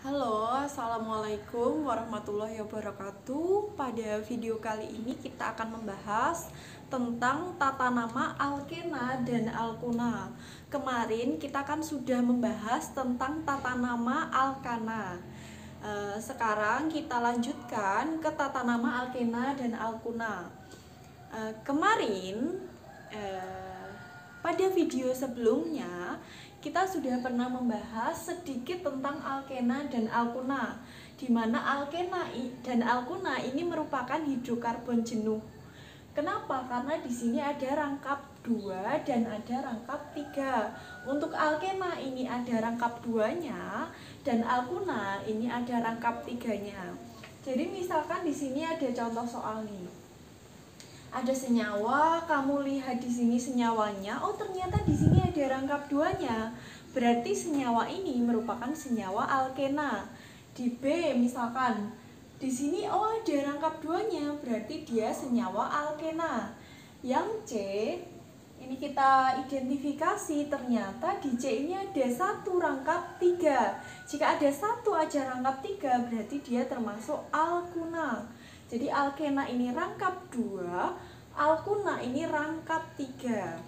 Halo, assalamualaikum warahmatullahi wabarakatuh. Pada video kali ini kita akan membahas tentang tata nama alkena dan alkuna. Kemarin kita kan sudah membahas tentang tata nama alkana. Sekarang kita lanjutkan ke tata nama alkena dan alkuna. Kemarin pada video sebelumnya kita sudah pernah membahas sedikit tentang alkena dan alkuna, di mana alkena dan alkuna ini merupakan hidrokarbon jenuh. Kenapa? Karena di sini ada rangkap 2 dan ada rangkap 3. Untuk alkena ini ada rangkap 2-nya dan alkuna ini ada rangkap 3-nya. Jadi misalkan di sini ada contoh soal nih. Ada senyawa, kamu lihat di sini senyawanya. Oh, ternyata di sini ada rangkap 2-nya. Berarti senyawa ini merupakan senyawa alkena. Di B misalkan, di sini oh ada rangkap 2-nya, berarti dia senyawa alkena. Yang C, ini kita identifikasi, ternyata di C ini ada 1 rangkap 3. Jika ada 1 aja rangkap 3, berarti dia termasuk alkuna. Jadi alkena ini rangkap 2, alkuna ini rangkap 3.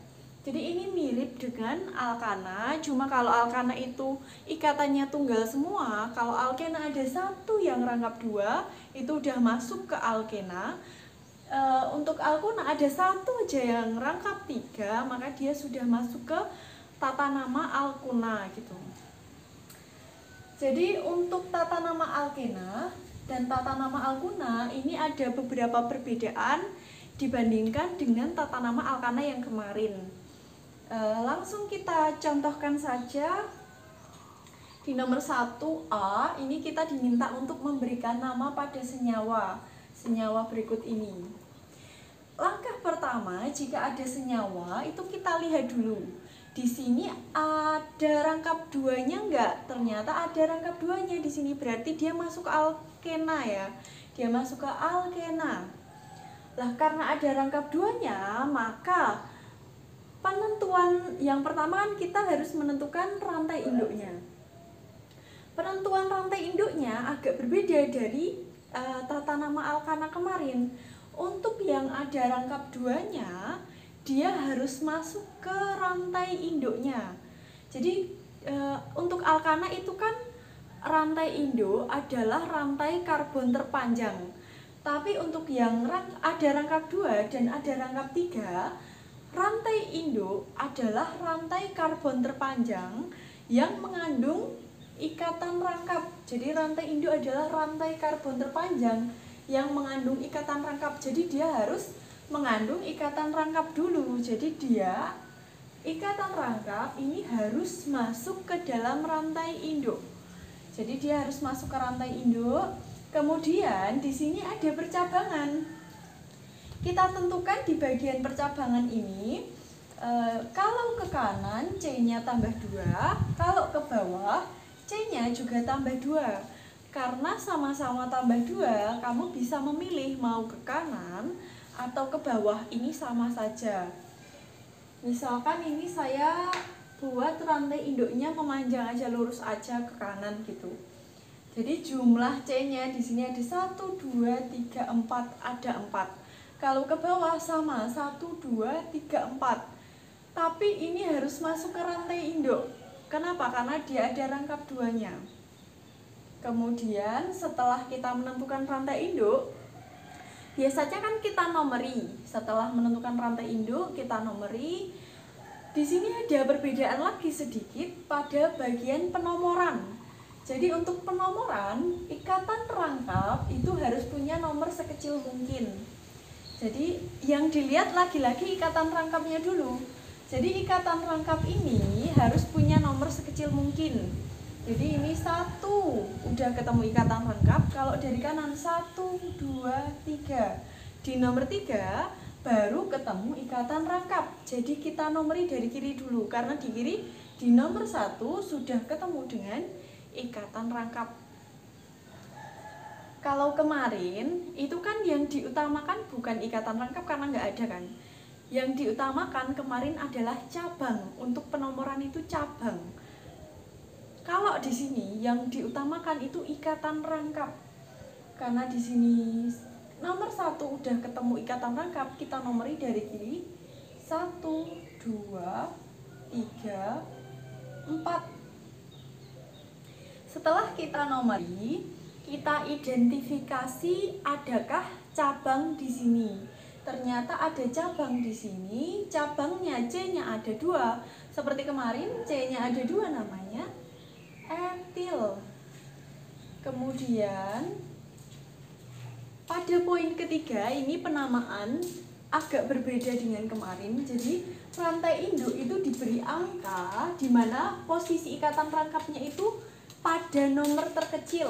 Jadi ini mirip dengan alkana, cuma kalau alkana itu ikatannya tunggal semua, kalau alkena ada 1 yang rangkap 2, itu udah masuk ke alkena. Untuk alkuna ada 1 aja yang rangkap 3, maka dia sudah masuk ke tata nama alkuna gitu. Jadi untuk tata nama alkena dan tata nama alkuna ini ada beberapa perbedaan dibandingkan dengan tata nama alkana yang kemarin. Langsung kita contohkan saja. Di nomor 1A ini kita diminta untuk memberikan nama pada senyawa berikut ini. Langkah pertama, jika ada senyawa itu kita lihat dulu. Di sini ada rangkap 2-nya enggak? Ternyata ada rangkap 2-nya di sini, berarti dia masuk ke alkena ya. Dia masuk ke alkena. Lah karena ada rangkap 2-nya, maka penentuan yang pertama kan kita harus menentukan rantai induknya. Penentuan rantai induknya agak berbeda dari tata nama alkana kemarin. Untuk yang ada rangkap 2-nya, dia harus masuk ke rantai induknya. Jadi untuk alkana itu kan rantai induk adalah rantai karbon terpanjang. Tapi untuk yang ada rangkap 2 dan ada rangkap 3, rantai induk adalah rantai karbon terpanjang yang mengandung ikatan rangkap. Jadi rantai induk adalah rantai karbon terpanjang yang mengandung ikatan rangkap. Jadi dia harus mengandung ikatan rangkap dulu. Jadi dia ikatan rangkap ini harus masuk ke dalam rantai induk. Jadi dia harus masuk ke rantai induk. Kemudian di sini ada percabangan. Kita tentukan di bagian percabangan ini, kalau ke kanan C-nya tambah 2, kalau ke bawah C-nya juga tambah 2. Karena sama-sama tambah 2, kamu bisa memilih mau ke kanan atau ke bawah, ini sama saja. Misalkan ini saya buat rantai induknya memanjang aja, lurus aja ke kanan gitu. Jadi jumlah C-nya di sini ada 1, 2, 3, 4, ada 4. Kalau ke bawah sama 1, 2, 3, 4. Tapi ini harus masuk ke rantai induk. Kenapa? Karena dia ada rangkap 2-nya. Kemudian setelah kita menentukan rantai induk, biasanya kan kita nomori. Setelah menentukan rantai induk, kita nomori. Di sini ada perbedaan lagi sedikit pada bagian penomoran. Jadi untuk penomoran, ikatan rangkap itu harus punya nomor sekecil mungkin. Jadi yang dilihat lagi-lagi ikatan rangkapnya dulu. Jadi ikatan rangkap ini harus punya nomor sekecil mungkin. Jadi ini 1, udah ketemu ikatan rangkap. Kalau dari kanan 1, 2, 3. Di nomor 3 baru ketemu ikatan rangkap. Jadi kita nomori dari kiri dulu, karena di kiri di nomor 1 sudah ketemu dengan ikatan rangkap. Kalau kemarin itu kan yang diutamakan bukan ikatan rangkap karena nggak ada kan. Yang diutamakan kemarin adalah cabang. Untuk penomoran itu cabang. Kalau di sini yang diutamakan itu ikatan rangkap. Karena di sini nomor 1 udah ketemu ikatan rangkap, kita nomori dari kiri. 1, 2, 3, 4. Setelah kita nomori, kita identifikasi adakah cabang di sini. Ternyata ada cabang di sini, cabangnya C-nya ada 2. Seperti kemarin, C-nya ada 2, namanya etil. Kemudian pada poin ketiga ini penamaan agak berbeda dengan kemarin. Jadi rantai induk itu diberi angka di mana posisi ikatan rangkapnya itu pada nomor terkecil.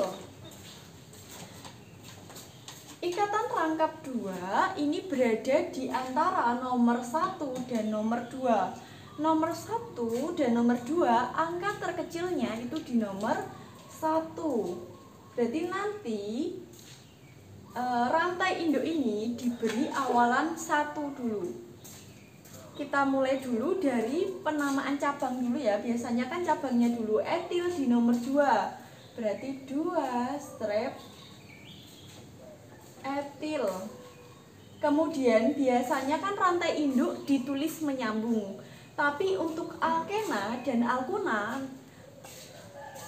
Ikatan rangkap 2 ini berada di antara nomor 1 dan nomor 2. Nomor 1 dan nomor 2 angka terkecilnya itu di nomor 1. Berarti nanti rantai induk ini diberi awalan 1 dulu. Kita mulai dulu dari penamaan cabang dulu ya. Biasanya kan cabangnya dulu etil di nomor 2. Berarti 2 strep etil. Kemudian biasanya kan rantai induk ditulis menyambung. Tapi untuk alkena dan alkuna,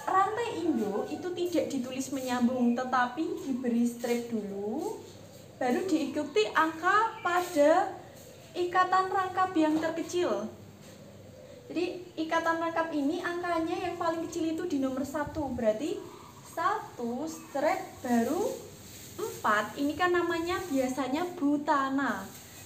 rantai induk itu tidak ditulis menyambung, tetapi diberi strip dulu, baru diikuti angka pada ikatan rangkap yang terkecil. Jadi ikatan rangkap ini angkanya yang paling kecil itu di nomor 1. Berarti 1 strip baru 4. Ini kan namanya biasanya butana.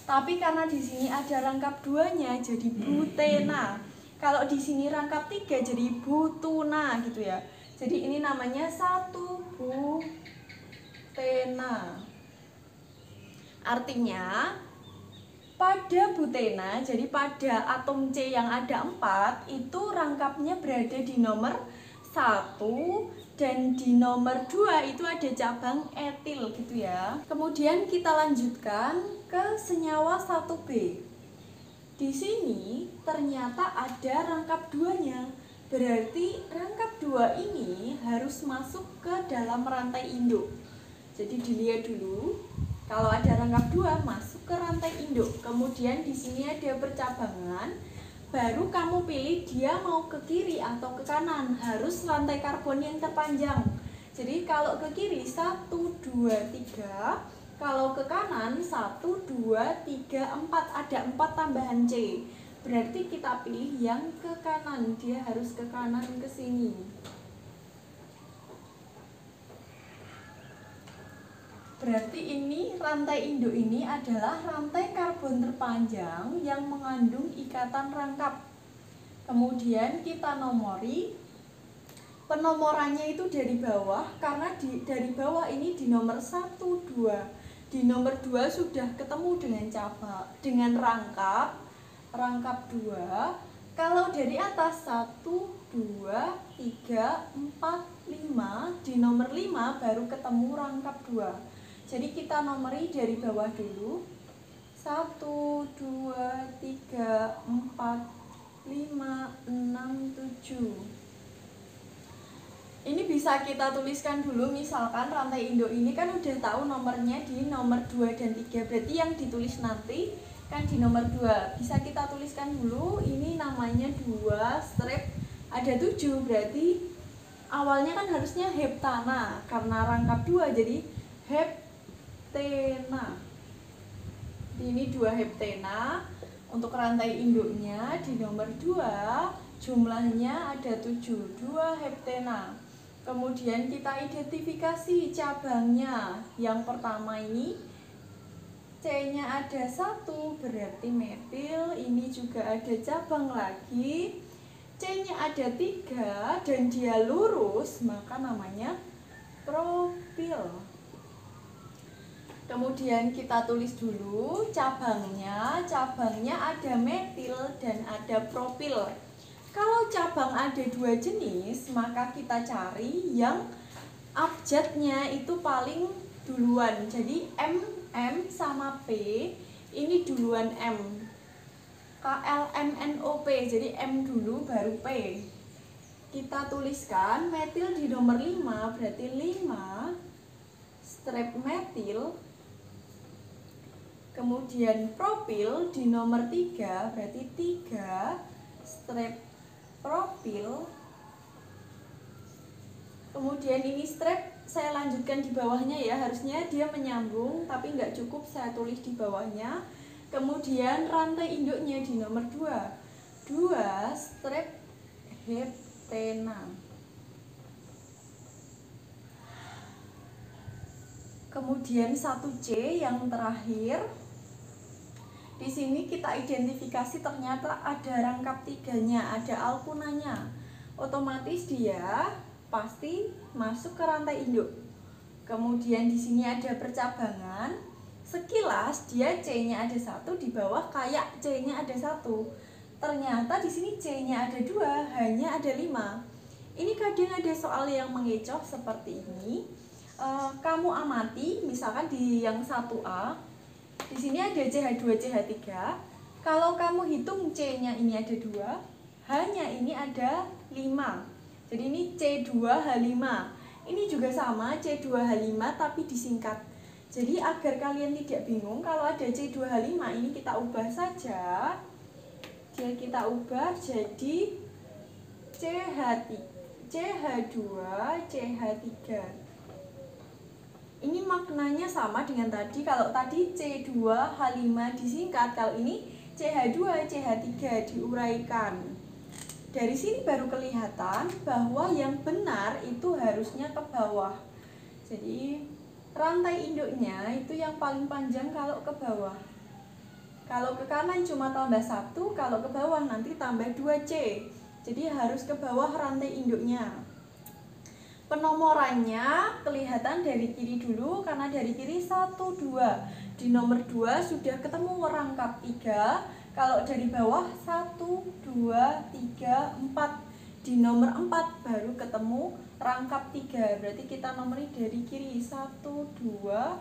Tapi karena di sini ada rangkap 2-nya jadi butena. Kalau di sini rangkap 3 jadi butuna gitu ya. Jadi ini namanya 1 butena. Artinya pada butena, jadi pada atom C yang ada 4 itu rangkapnya berada di nomor 1 dan di nomor 2 itu ada cabang etil gitu ya. Kemudian kita lanjutkan ke senyawa 1B. Di sini ternyata ada rangkap 2-nya. Berarti rangkap 2 ini harus masuk ke dalam rantai induk. Jadi dilihat dulu, kalau ada rangkap 2 masuk ke rantai induk. Kemudian di sini ada percabangan, baru kamu pilih dia mau ke kiri atau ke kanan. Harus rantai karbon yang terpanjang. Jadi kalau ke kiri 1, 2, 3. Kalau ke kanan 1, 2, 3, 4. Ada 4 tambahan C. Berarti kita pilih yang ke kanan. Dia harus ke kanan ke sini. Berarti ini rantai induk ini adalah rantai karbon terpanjang yang mengandung ikatan rangkap. Kemudian kita nomori. Penomorannya itu dari bawah, karena dari bawah ini di nomor 1, 2. Di nomor 2 sudah ketemu dengan cabang, dengan rangkap 2. Kalau dari atas 1, 2, 3, 4, 5. Di nomor 5 baru ketemu rangkap 2. Jadi kita nomori dari bawah dulu. 1, 2, 3, 4, 5, 6, 7. Ini bisa kita tuliskan dulu, misalkan rantai induk ini kan udah tahu nomornya di nomor 2 dan 3. Berarti yang ditulis nanti kan di nomor 2. Bisa kita tuliskan dulu, ini namanya 2 strip ada 7. Berarti awalnya kan harusnya heptana, karena rangkap 2 jadi heptena. Ini 2 heptena. Untuk rantai induknya di nomor 2 jumlahnya ada 7, 2 heptena. Kemudian kita identifikasi cabangnya. Yang pertama ini C-nya ada 1, berarti metil. Ini juga ada cabang lagi. C-nya ada 3 dan dia lurus, maka namanya propil. Kemudian kita tulis dulu cabangnya. Cabangnya ada metil dan ada propil. Kalau cabang ada 2 jenis, maka kita cari yang abjadnya itu paling duluan. Jadi M sama P, ini duluan M. KLMNOP, jadi M dulu baru P. kita tuliskan metil di nomor 5 berarti 5 strep metil. Kemudian propil di nomor 3 berarti 3 strep propil. Kemudian ini strep saya lanjutkan di bawahnya ya, harusnya dia menyambung tapi nggak cukup saya tulis di bawahnya. Kemudian rantai induknya di nomor 2 strep heptena. Kemudian 1C yang terakhir. Di sini kita identifikasi ternyata ada rangkap tiganya, ada alkunanya. Otomatis dia pasti masuk ke rantai induk. Kemudian di sini ada percabangan. Sekilas dia C-nya ada 1, di bawah kayak C-nya ada 1. Ternyata di sini C-nya ada 2, hanya ada 5. Ini kadang ada soal yang mengecoh seperti ini. Kamu amati misalkan di yang 1A. Di sini ada CH2, CH3. Kalau kamu hitung C-nya ini ada 2, hanya ini ada 5. Jadi ini C2H5. Ini juga sama C2H5 tapi disingkat. Jadi agar kalian tidak bingung, kalau ada C2H5 ini kita ubah saja. Jadi kita ubah jadi CH2, CH3. Ini maknanya sama dengan tadi. Kalau tadi C2H5 disingkat, kalau ini CH2, CH3 diuraikan. Dari sini baru kelihatan bahwa yang benar itu harusnya ke bawah. Jadi rantai induknya itu yang paling panjang kalau ke bawah. Kalau ke kanan cuma tambah 1, kalau ke bawah nanti tambah 2C. Jadi harus ke bawah rantai induknya. Penomorannya kelihatan dari kiri dulu, karena dari kiri 1, 2. Di nomor 2 sudah ketemu rangkap 3. Kalau dari bawah 1, 2, 3, 4. Di nomor 4 baru ketemu rangkap 3. Berarti kita nomori dari kiri 1, 2,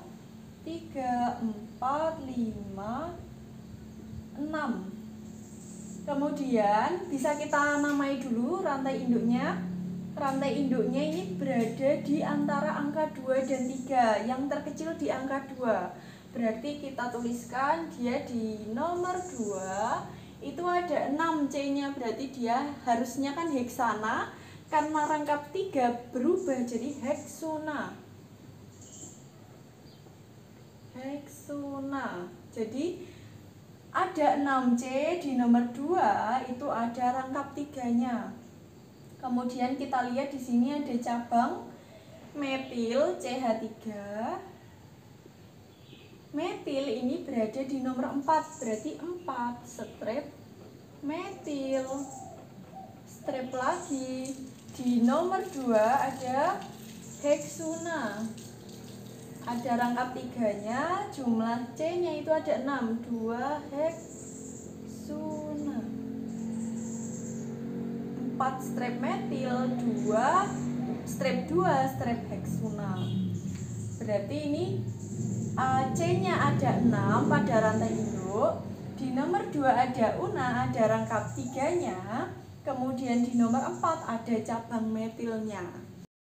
3, 4, 5, 6. Kemudian bisa kita namai dulu rantai induknya. Rantai induknya ini berada di antara angka 2 dan 3, yang terkecil di angka 2. Berarti kita tuliskan dia di nomor 2, itu ada 6 C-nya, berarti dia harusnya kan heksana, karena rangkap 3 berubah jadi heksona. Heksona. Jadi ada 6C di nomor 2, itu ada rangkap 3-nya. Kemudian kita lihat di sini ada cabang metil CH3. Metil ini berada di nomor 4, berarti 4 strep metil. Strep lagi. Di nomor 2 ada heksona. Ada rangkap 3-nya, jumlah C-nya itu ada 6, 2 heksona. 4 strep metil, 2 strep heksona. Berarti ini C-nya ada 6 pada rantai induk. Di nomor 2 ada una, ada rangkap 3-nya. Kemudian di nomor 4 ada cabang metilnya.